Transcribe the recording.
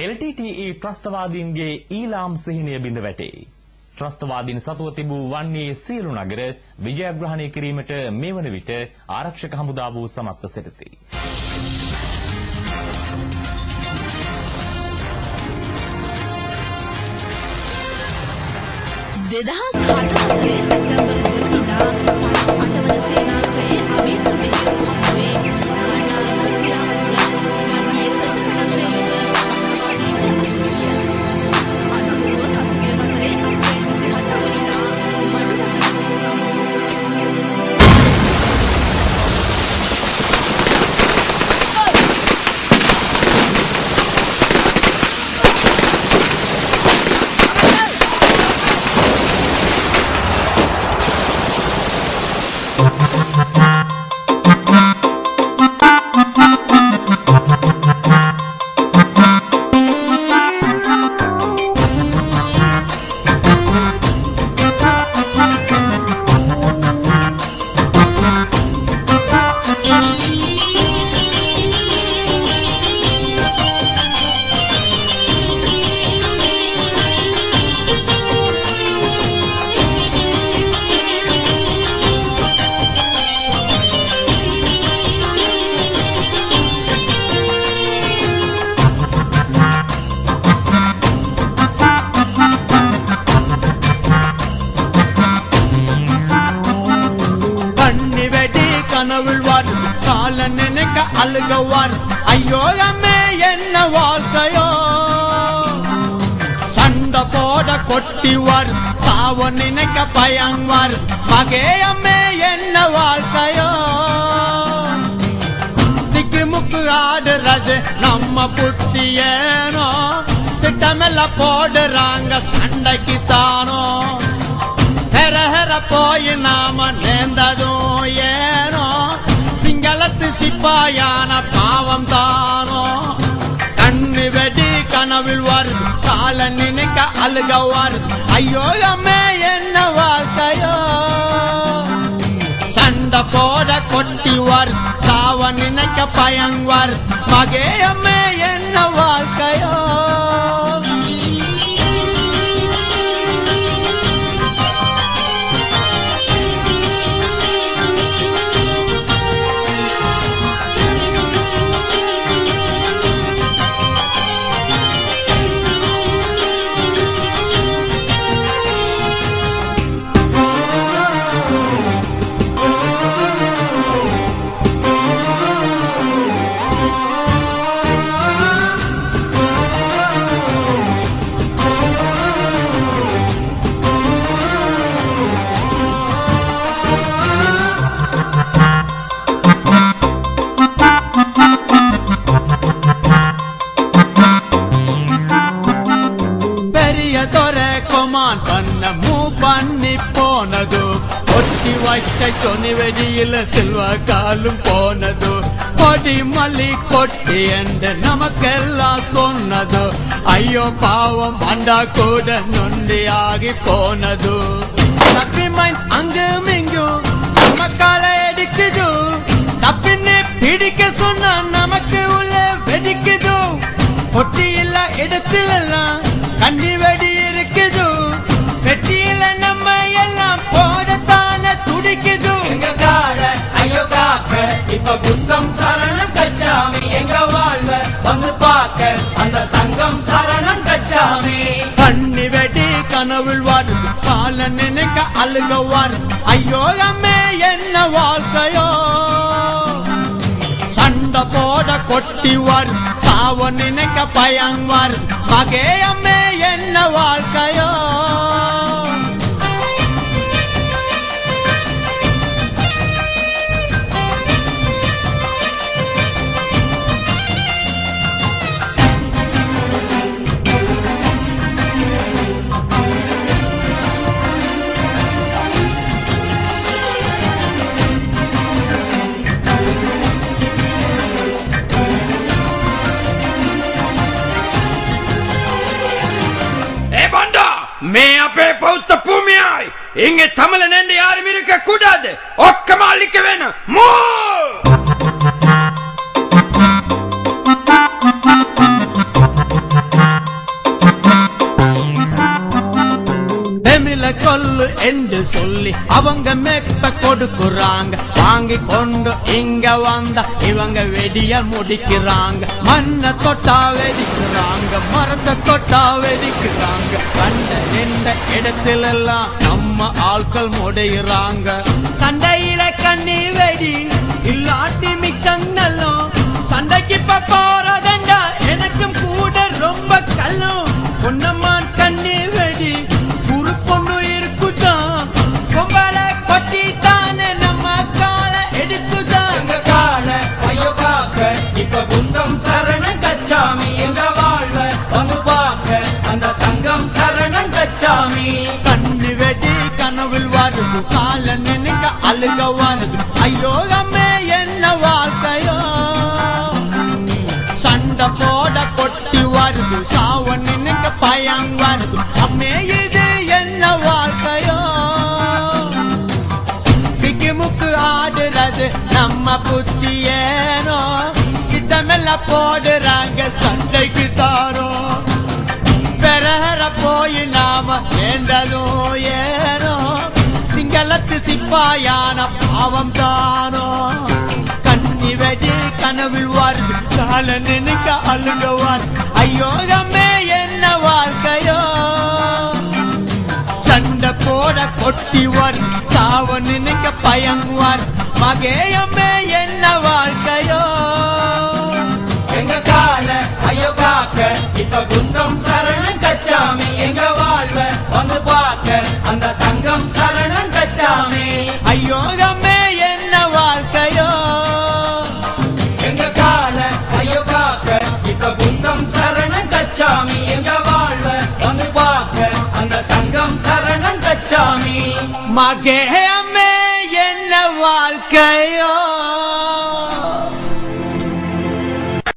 LTTE ත්‍රස්තවාදීන්ගේ Eelam සිහිනය බිඳ වැටේ. ත්‍රස්තවාදීන් සතුව තිබූ වන්නේ සියලු නගර විජයග්‍රහණය කිරීමට මේ වන විට ආරක්ෂක හමුදාව සමත්ව සිටිති. ஐயோ அம்மே என்ன வாழ்க்கையோ சண்ட போட கொட்டிவார் சாவ நினைக்க பயங்குவார் மகே அம்மே என்ன வாழ்க்கையோ திக்குமுக்கு ஆடுறது நம்ம புத்தி ஏனோ திட்டமெல்லாம் போடுறாங்க சண்டைக்கு தானோ ஹெர ஹெர போய் நாம நேர்ந்ததும் ஏனோ சிங்களத்து சிப்பாயான பாவம் தானோ கண்ணு வெடி கனவில் வருது கால நினைக்க அழுக வருது ஐயோ அம்மே என்ன வாழ்க்கையோ சண்டை போட கொட்டி வருது சாவ நினைக்க பயங் வருது மகே அம்மே என்ன வாழ்க்கையோ சொன்னி வெடியில செல்வா காலும் போனதோ கொடி மல்லி கொட்டி என்று நமக்கெல்லாம் சொன்னதோ ஐயோ பாவம் பண்டா கூட நொண்டியாகி போனதோ தப்பி மைண்ட் அங்கும் இங்கும் நம்ம காலை எடுக்குது தப்பின்னு பிடிக்க சொன்னா நமக்கு உள்ள வெடிக்குது கொட்டி இல்ல இடத்திலெல்லாம் கண்ணி வெடி இருக்குது வெட்டியில நம்ம எல்லாம் போடத்தான துடிக்குது எங்க கால ஐயோ காக்க இப்ப புத்தம் சரணம் கச்சாமி எங்க வாழ்வ வந்து பார்க்க அந்த சங்கம் சரணம் கச்சாமி கண்ணி வெடி கனவில் வருது கால நினைக்க அழுக வருது ஐயோ அம்மே என்ன வாழ்க்கையோ சண்டை போட கொட்டி வருது சாவ நினைக்க பயங் வருது மகே அம்மே என்ன வாழ்க்கையோ மே அப்பே பௌத்த பூமியாய் இங்கே தமிழன் என்று யாரும் இருக்க கூடாது ஒக்கமா அழிக்க வேணும் மூ என்று சொல்லி அவங்க மெப்ப கொடுக்குறாங்க. வாங்கி கொண்டு இங்க வந்தா இவங்க வெடிய முடிக்கிறாங்க. மண்ணை தொட்டா வெடிக்கிறாங்க, மரத்தை தொட்டா வெடிக்கிறாங்க. கண்ட எந்த இடத்திலெல்லாம் நம்ம ஆட்கள் முடையிறாங்க. சண்டையில கண்ணி வெடி இல்லாட்டி மிச்சங்களும் சண்டைக்கு போறதண்டா எனக்கும் கூட ரொம்ப கல்லும். பொன்னம்மான் கண்ணி வெடி குறு பொண்ணு இருக்குதான், பொம்பளை கொட்டி தானே நம்ம கால எடுத்துதான். எங்க கால ஐயோ காக்க இப்ப குந்தம் சரணம் கச்சாமி. எங்க வாழ்வ வந்து பார்க்க அந்த சங்கம் சரணம் கச்சாமி. கண்ணி வெடி கனவில் வருது, கால நினைக்க அழுக வருது. ஐயோ அம்மே என்ன வாழ்க்கையோ, சண்டை போட கொட்டி வருது, சாவ நினைக்க பயம் வருது. அம்மே இது என்ன வாழ்க்கையோ, பிக்குமுக்கு ஆடுறது நம்ம புத்தி ஏனோ, கிட்டமெல்லாம் போடுறாங்க சண்டைக்கு தாரோ. பெறற போய் நாம வேண்டதும் ஏனோ, சிங்களத்து சிப்பாயான பாவம் தானோ. கண்ணி வெடி கனவில் வருது, கால நினைக்க அழுக வருது. ஐயோ அம்மே என்ன வாழ்க்கையோ, சண்டை போட கொட்டி வருது, சாவ நினைக்க பயங்குவார். மகே அம்மே என்ன வாழ்க்கையோ. எங்க கால ஐயோ காக்க இப்ப குந்தம் சரணம் கச்சாமி. எங்க வாழ்வ வந்து பார்க்க அந்த சங்கம் சரணம் கச்சாமி. ஐயோ அம்மே என்ன வாழ்க்கையோ. எங்க கால ஐயோ காக்க இப்ப குந்தம் சரணம் கச்சாமி. எங்க வாழ்வ வந்து பார்க்க அந்த சங்கம் சரணம் கச்சாமி. மகே அம்மே என்ன வாழ்க்கையோ.